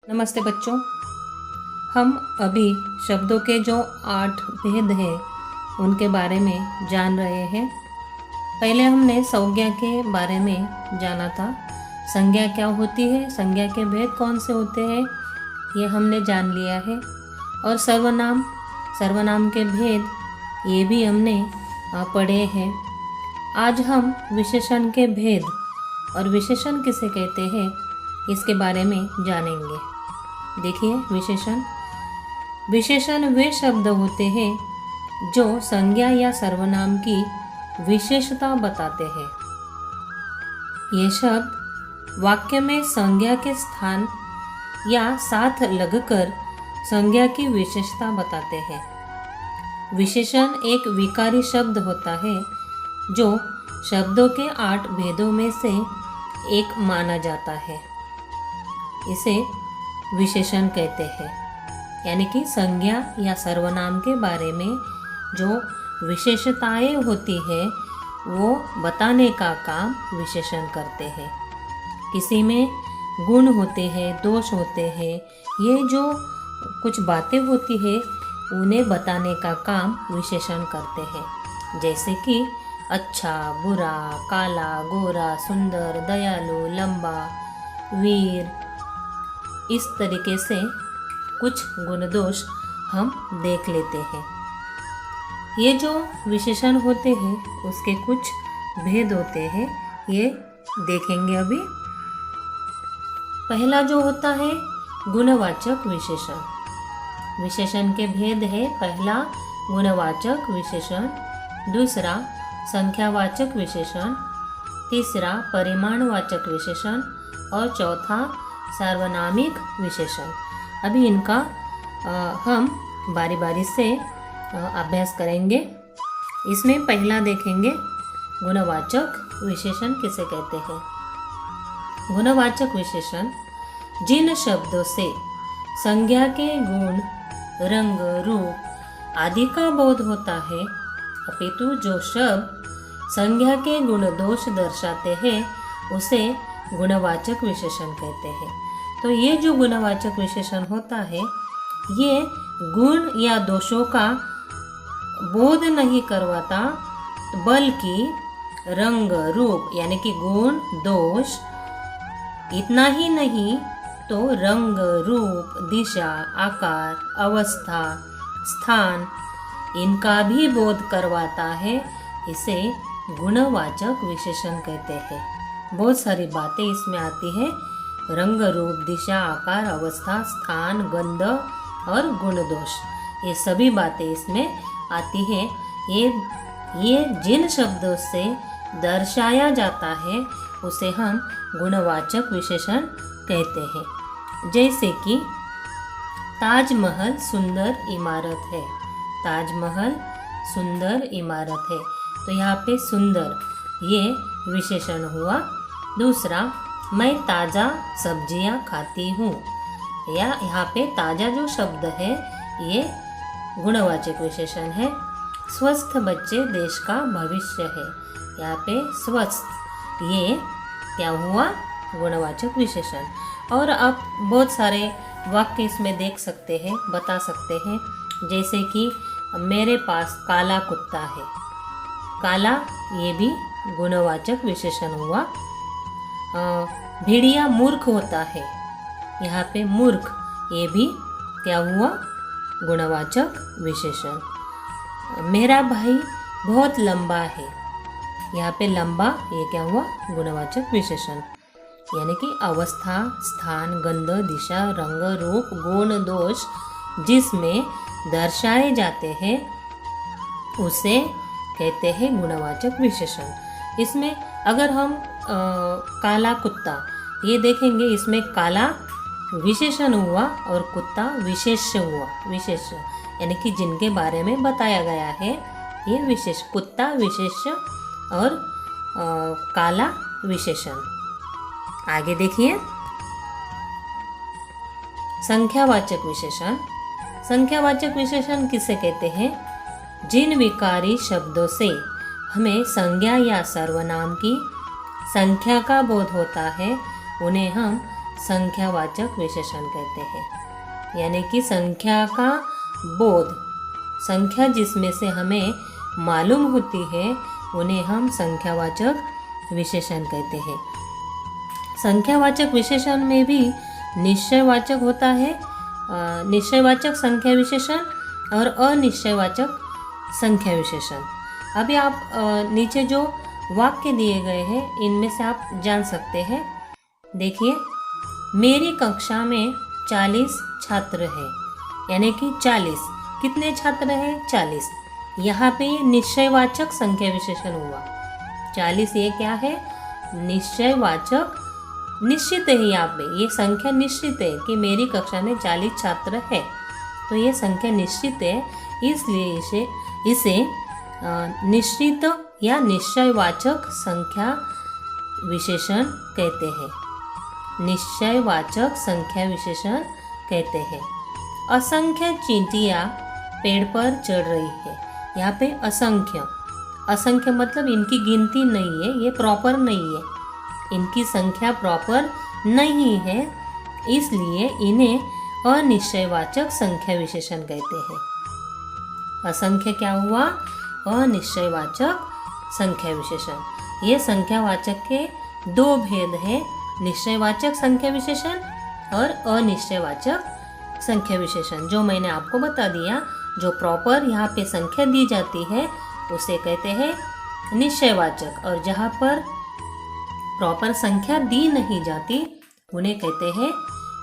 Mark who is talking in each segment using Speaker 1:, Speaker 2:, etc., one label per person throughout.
Speaker 1: नमस्ते बच्चों। हम अभी शब्दों के जो 8 भेद हैं उनके बारे में जान रहे हैं। पहले हमने संज्ञा के बारे में जाना था। संज्ञा क्या होती है, संज्ञा के भेद कौन से होते हैं, ये हमने जान लिया है। और सर्वनाम के भेद ये भी हमने पढ़े हैं। आज हम विशेषण के भेद और विशेषण किसे कहते हैं इसके बारे में जानेंगे। देखिए, विशेषण वे शब्द होते हैं जो संज्ञा या सर्वनाम की विशेषता बताते हैं। ये शब्द वाक्य में संज्ञा के स्थान या साथ लगकर संज्ञा की विशेषता बताते हैं। विशेषण एक विकारी शब्द होता है जो शब्दों के 8 भेदों में से एक माना जाता है। इसे विशेषण कहते हैं, यानी कि संज्ञा या सर्वनाम के बारे में जो विशेषताएं होती है वो बताने का काम विशेषण करते हैं। किसी में गुण होते हैं, दोष होते हैं, ये जो कुछ बातें होती है उन्हें बताने का काम विशेषण करते हैं। जैसे कि अच्छा, बुरा, काला, गोरा, सुंदर, दयालु, लंबा, वीर, इस तरीके से कुछ गुण दोष हम देख लेते हैं। ये जो विशेषण होते हैं उसके कुछ भेद होते हैं, ये देखेंगे अभी। पहला जो होता है गुणवाचक विशेषण। विशेषण के भेद है, पहला गुणवाचक विशेषण, दूसरा संख्यावाचक विशेषण, तीसरा परिमाणवाचक विशेषण और चौथा सार्वनामिक विशेषण। अभी इनका हम बारी बारी से अभ्यास करेंगे। इसमें पहला देखेंगे गुणवाचक विशेषण किसे कहते हैं। गुणवाचक विशेषण जिन शब्दों से संज्ञा के गुण, रंग, रूप आदि का बोध होता है, अपितु जो शब्द संज्ञा के गुण दोष दर्शाते हैं उसे गुणवाचक विशेषण कहते हैं। तो ये जो गुणवाचक विशेषण होता है ये गुण या दोषों का बोध नहीं करवाता, बल्कि रंग, रूप यानी कि गुण, दोष, इतना ही नहीं तो रंग, रूप, दिशा, आकार, अवस्था, स्थान इनका भी बोध करवाता है। इसे गुणवाचक विशेषण कहते हैं। बहुत सारी बातें इसमें आती है, रंग, रूप, दिशा, आकार, अवस्था, स्थान, गंध और गुण दोष, ये सभी बातें इसमें आती हैं। ये जिन शब्दों से दर्शाया जाता है उसे हम गुणवाचक विशेषण कहते हैं। जैसे कि ताजमहल सुंदर इमारत है। ताजमहल सुंदर इमारत है, तो यहाँ पे सुंदर ये विशेषण हुआ। दूसरा, मैं ताज़ा सब्जियां खाती हूँ, या यहाँ पे ताज़ा जो शब्द है ये गुणवाचक विशेषण है। स्वस्थ बच्चे देश का भविष्य है, यहाँ पे स्वस्थ ये क्या हुआ, गुणवाचक विशेषण। और आप बहुत सारे वाक्य इसमें देख सकते हैं, बता सकते हैं। जैसे कि मेरे पास काला कुत्ता है, काला ये भी गुणवाचक विशेषण हुआ। भेड़िया मूर्ख होता है, यहाँ पे मूर्ख ये भी क्या हुआ, गुणवाचक विशेषण। मेरा भाई बहुत लंबा है, यहाँ पे लंबा ये क्या हुआ, गुणवाचक विशेषण। यानी कि अवस्था, स्थान, गंध, दिशा, रंग, रूप, गुण, दोष जिसमें दर्शाए जाते हैं उसे कहते हैं गुणवाचक विशेषण। इसमें अगर हम काला कुत्ता ये देखेंगे, इसमें काला विशेषण हुआ और कुत्ता विशेष हुआ। विशेष यानी कि जिनके बारे में बताया गया है ये विशेष, कुत्ता विशेष और काला विशेषण। आगे देखिए, संख्यावाचक विशेषण। संख्यावाचक विशेषण किसे कहते हैं, जिन विकारी शब्दों से हमें संज्ञा या सर्वनाम की संख्या का बोध होता है उन्हें हम संख्यावाचक विशेषण कहते हैं। यानी कि संख्या का बोध, संख्या जिसमें से हमें मालूम होती है उन्हें हम संख्यावाचक विशेषण कहते हैं। संख्यावाचक विशेषण में भी निश्चयवाचक होता है, निश्चयवाचक संख्या विशेषण और अनिश्चयवाचक संख्या विशेषण। अभी आप नीचे जो वाक्य दिए गए हैं इनमें से आप जान सकते हैं। देखिए, मेरी कक्षा में 40 छात्र हैं, यानी कि 40 कितने छात्र हैं? 40। यहाँ पे निश्चयवाचक संख्या विशेषण हुआ। 40 ये क्या है? निश्चयवाचक, निश्चित है। यहाँ पे ये संख्या निश्चित है कि मेरी कक्षा में 40 छात्र हैं, तो ये संख्या निश्चित है, इसलिए इसे निश्चित या निश्चयवाचक संख्या विशेषण कहते हैं। निश्चयवाचक संख्या विशेषण कहते हैं। असंख्य चींटियाँ पेड़ पर चढ़ रही है। यहाँ पे असंख्य, असंख्य मतलब इनकी गिनती नहीं है, ये प्रॉपर नहीं है, इनकी संख्या प्रॉपर नहीं है, इसलिए इन्हें अनिश्चयवाचक संख्या विशेषण कहते हैं। असंख्य क्या हुआ? अनिश्चयवाचक संख्या विशेषण। ये संख्यावाचक के दो भेद हैं, निश्चयवाचक संख्या विशेषण और अनिश्चयवाचक संख्या विशेषण। जो मैंने आपको बता दिया, जो प्रॉपर यहाँ पे संख्या दी जाती है उसे कहते हैं निश्चयवाचक, और जहाँ पर प्रॉपर संख्या दी नहीं जाती उन्हें कहते हैं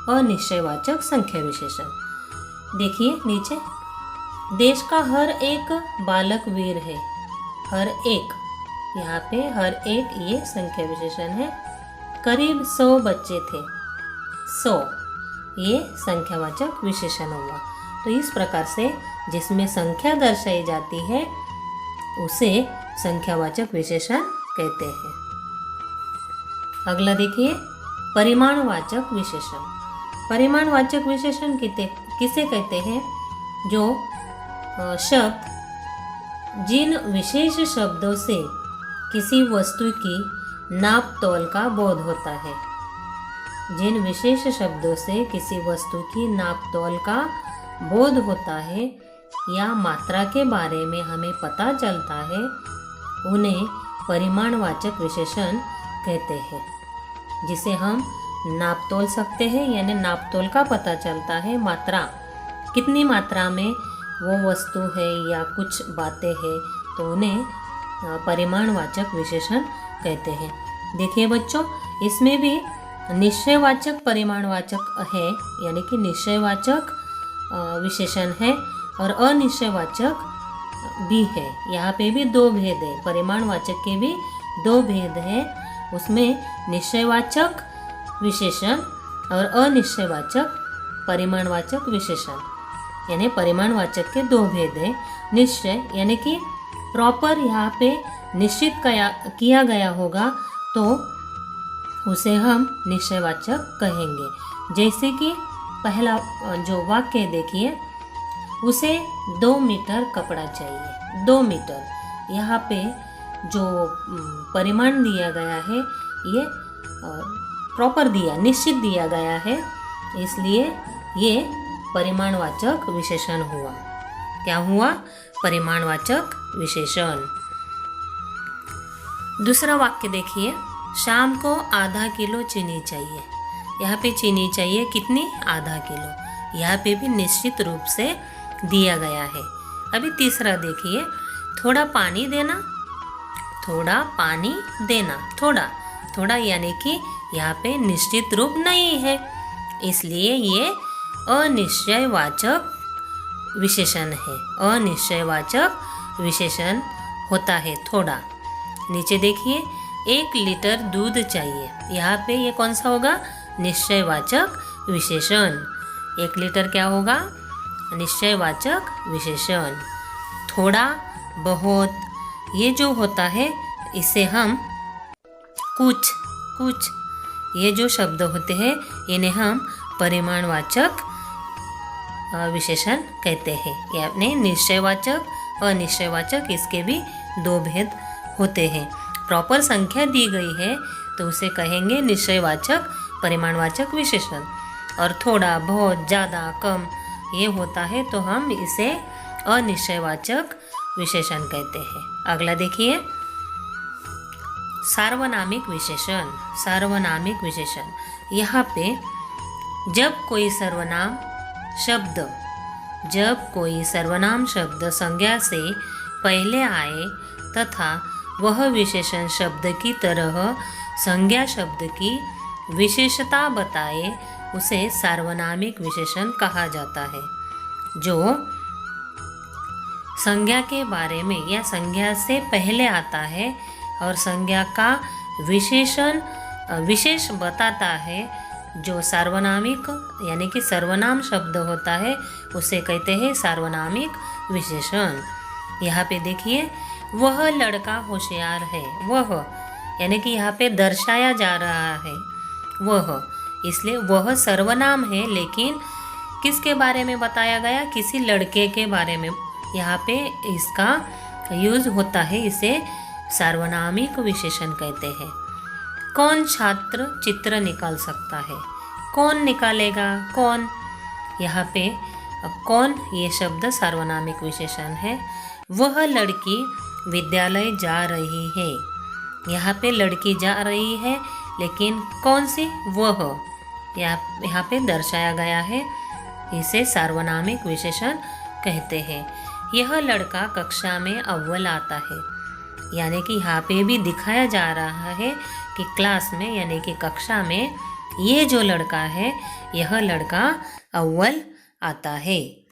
Speaker 1: अनिश्चयवाचक संख्या विशेषण। देखिए नीचे, देश का हर एक बालक वीर है। हर एक, यहाँ पे हर एक ये संख्या विशेषण है। करीब 100 बच्चे थे। 100 ये संख्यावाचक विशेषण हुआ। तो इस प्रकार से जिसमें संख्या दर्शाई जाती है उसे संख्यावाचक विशेषण कहते हैं। अगला देखिए, परिमाणवाचक विशेषण। परिमाणवाचक विशेषण किसे कहते हैं? जो शब्द जिन विशेष शब्दों से किसी वस्तु की नाप तोल का बोध होता है। जिन विशेष शब्दों से किसी वस्तु की नाप तोल का बोध होता है या मात्रा के बारे में हमें पता चलता है, उन्हें परिमाणवाचक विशेषण कहते हैं। जिसे हम नाप तोल सकते हैं, यानी नाप तोल का पता चलता है, मात्रा, कितनी मात्रा में वो वस्तु है या कुछ बातें हैं, तो उन्हें परिमाणवाचक विशेषण कहते हैं। देखिए बच्चों, इसमें भी निश्चयवाचक परिमाणवाचक है, यानी कि निश्चयवाचक विशेषण है और अनिश्चयवाचक भी है। यहाँ पे भी दो भेद है, परिमाणवाचक के भी दो भेद है। उसमें निश्चयवाचक विशेषण और अनिश्चयवाचक परिमाणवाचक विशेषण, यानी परिमाणवाचक के दो भेद है। निश्चय यानी कि प्रॉपर यहाँ पे निश्चित किया गया होगा तो उसे हम निश्चयवाचक कहेंगे। जैसे कि पहला जो वाक्य देखिए, उसे 2 मीटर कपड़ा चाहिए। 2 मीटर, यहाँ पे जो परिमाण दिया गया है ये प्रॉपर दिया, निश्चित दिया गया है, इसलिए ये परिमाणवाचक विशेषण हुआ। क्या हुआ? परिमाणवाचक विशेषण। दूसरा वाक्य देखिए, शाम को आधा किलो चीनी चाहिए। यहाँ पे चीनी चाहिए कितनी? आधा किलो। यहाँ पे भी निश्चित रूप से दिया गया है। अभी तीसरा देखिए, थोड़ा पानी देना। थोड़ा पानी देना, थोड़ा थोड़ा यानी कि यहाँ पे निश्चित रूप नहीं है, इसलिए ये अनिश्चयवाचक विशेषण है। अनिश्चयवाचक विशेषण होता है थोड़ा। नीचे देखिए, 1 लीटर दूध चाहिए। यहाँ पे ये कौन सा होगा? निश्चयवाचक विशेषण। 1 लीटर क्या होगा? निश्चयवाचक विशेषण। थोड़ा, बहुत, ये जो होता है इसे हम कुछ ये जो शब्द होते हैं इन्हें हम परिमाणवाचक विशेषण कहते हैं। यानी निश्चयवाचक, अनिश्चयवाचक, इसके भी दो भेद होते हैं। प्रॉपर संख्या दी गई है तो उसे कहेंगे निश्चयवाचक परिमाणवाचक विशेषण। और थोड़ा, बहुत, ज़्यादा, कम ये होता है तो हम इसे अनिश्चयवाचक विशेषण कहते हैं। अगला देखिए, सार्वनामिक विशेषण। सार्वनामिक विशेषण, यहाँ पे जब कोई सर्वनाम शब्द संज्ञा से पहले आए तथा वह विशेषण शब्द की तरह संज्ञा शब्द की विशेषता बताए उसे सार्वनामिक विशेषण कहा जाता है। जो संज्ञा के बारे में या संज्ञा से पहले आता है और संज्ञा का विशेष बताता है, जो सार्वनामिक यानी कि सर्वनाम शब्द होता है उसे कहते हैं सार्वनामिक विशेषण। यहाँ पे देखिए, वह लड़का होशियार है। वह यानी कि यहाँ पे दर्शाया जा रहा है वह, इसलिए वह सर्वनाम है, लेकिन किसके बारे में बताया गया? किसी लड़के के बारे में यहाँ पे इसका यूज होता है, इसे सार्वनामिक विशेषण कहते हैं। कौन छात्र चित्र निकाल सकता है? कौन निकालेगा? कौन, यहाँ पे कौन ये शब्द सार्वनामिक विशेषण है। वह लड़की विद्यालय जा रही है। यहाँ पे लड़की जा रही है, लेकिन कौन सी? वह यहाँ पे दर्शाया गया है, इसे सार्वनामिक विशेषण कहते हैं। यह लड़का कक्षा में अव्वल आता है, यानी कि यहाँ पे भी दिखाया जा रहा है कि क्लास में यानी कि कक्षा में ये जो लड़का है, यह लड़का अव्वल आता है।